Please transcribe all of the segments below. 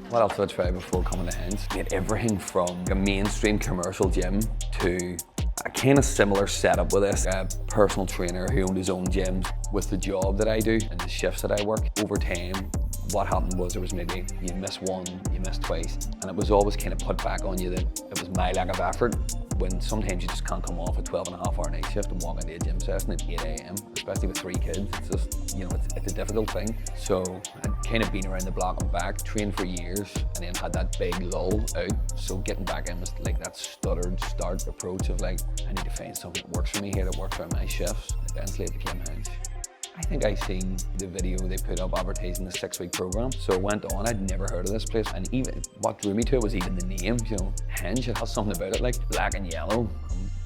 What else did I try before coming to Hinge? Did everything from a mainstream commercial gym to a kind of similar setup with this. A personal trainer who owned his own gym. With the job that I do and the shifts that I work, over time, what happened was there was maybe you miss one, you miss twice, and it was always kind of put back on you that it was my lack of effort, when sometimes you just can't come off a 12.5-hour night shift and walk into a gym session at 8 a.m, especially with 3 kids. It's just, it's a difficult thing. So I'd kind of been around the block and back, trained for years, and then had that big lull out. So getting back in was like that stuttered start approach of like, I need to find something that works for me here, that works for my shifts. Eventually it became Hinge. I think I seen the video they put up advertising the 6-week program. So I went on, I'd never heard of this place. And even what drew me to it was even the name, Hinge, it has something about it, like black and yellow.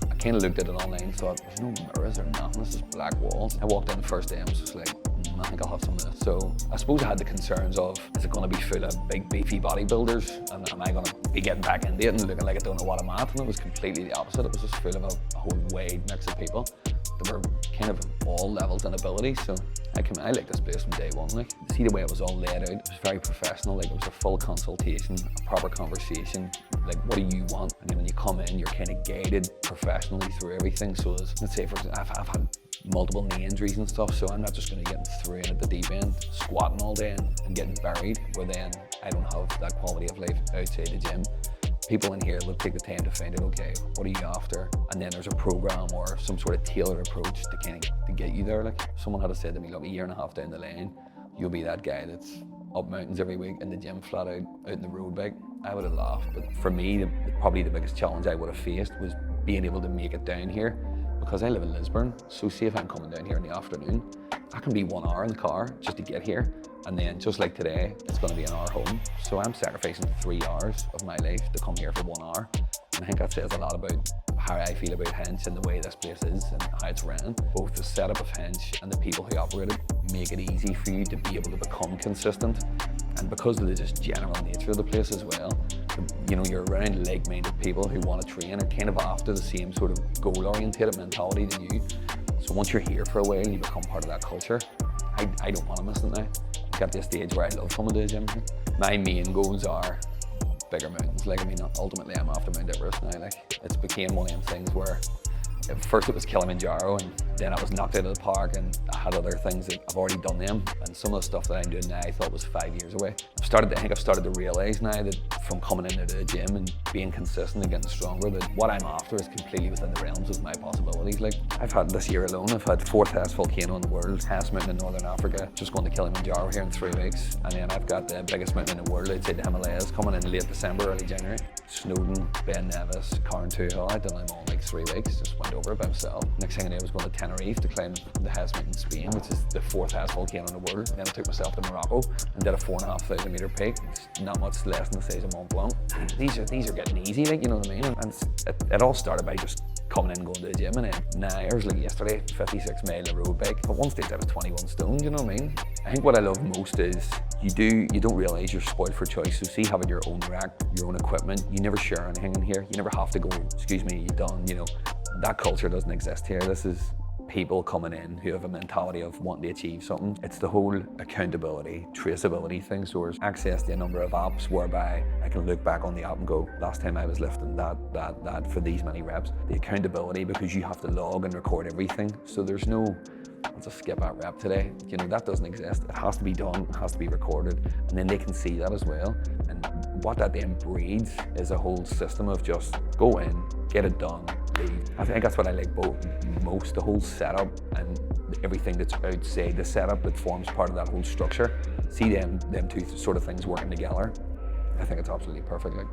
I kind of looked at it online and thought, there's no mirrors or nothing, it's just black walls. I walked in the first day and was just like, I think I'll have some of this. So I suppose I had the concerns of, is it gonna be full of big beefy bodybuilders? And am I gonna be getting back into it and looking like I don't know what I'm at? And it was completely the opposite. It was just full of a whole wide mix of people that were kind of all levels and abilities. So I liked this place from day one. Like, see the way it was all laid out, it was very professional. Like, it was a full consultation, a proper conversation. Like, what do you want? And then when you come in, you're kind of guided professionally through everything. So let's say, for example, I've had multiple knee injuries and stuff, so I'm not just going to get thrown at the deep end, squatting all day and getting buried, where then I don't have that quality of life outside the gym. People in here will take the time to find out, okay, what are you after? And then there's a program or some sort of tailored approach to kind of to get you there. Like, someone had said to me, look, 1.5 years down the lane, you'll be that guy that's up mountains every week in the gym, flat out in the road bike. I would have laughed. But for me, probably the biggest challenge I would have faced was being able to make it down here, because I live in Lisburn. So see if I'm coming down here in the afternoon, I can be 1 hour in the car just to get here. And then just like today, it's going to be an hour home. So I'm sacrificing 3 hours of my life to come here for 1 hour. And I think that says a lot about how I feel about Hinge and the way this place is and how it's ran. Both the setup of Hinge and the people who operate it make it easy for you to be able to become consistent. And because of the just general nature of the place as well, you're around like-minded people who want to train and kind of after the same sort of goal-oriented mentality than you. So once you're here for a while, you become part of that culture. I don't want to miss it now. I got to a stage where I love coming to the gym. My main goals are bigger mountains. Like, ultimately I'm after Mount Everest now. Like, it's became one of them things where at first it was Kilimanjaro, and then I was knocked out of the park, and I had other things that I've already done them, and some of the stuff that I'm doing now I thought was 5 years away. I think I've started to realise now that from coming into the gym and being consistent and getting stronger, that what I'm after is completely within the realms of my possibilities. Like, I've had this year alone, I've had 4th highest volcano in the world, highest mountain in Northern Africa, just going to Kilimanjaro here in 3 weeks, and then I've got the biggest mountain in the world outside the Himalayas coming in late December, early January. Snowdon, Ben Nevis, Carn-Tuchel, I've done them all in like 3 weeks, just went over it by myself. Next thing I knew, I was going to Tenerife to climb the highest mountain in Spain, which is the 4th highest volcano in the world. Then I took myself to Morocco and did a 4,500 meter peak. It's not much less than the size of Mont Blanc. These are getting easy, like, you know what I mean? And it all started by just coming in and going to the gym, and then now, I was like yesterday, 56 mile in a road bike. But one stage I was 21 stone, you know what I mean? I think what I love most is you don't realise you're spoiled for choice. So see, having your own rack, your own equipment, you never share anything in here. You never have to go, excuse me, you're done, That culture doesn't exist here. This is people coming in who have a mentality of wanting to achieve something. It's the whole accountability, traceability thing. So there's access to a number of apps whereby I can look back on the app and go, last time I was lifting that for these many reps. The accountability, because you have to log and record everything. So there's no, let's just skip that rep today. That doesn't exist. It has to be done, it has to be recorded, and then they can see that as well. And what that then breeds is a whole system of just go in, get it done, leave. I think that's what I like most, the whole setup and everything that's outside the setup that forms part of that whole structure. See them two sort of things working together. I think it's absolutely perfect. Like.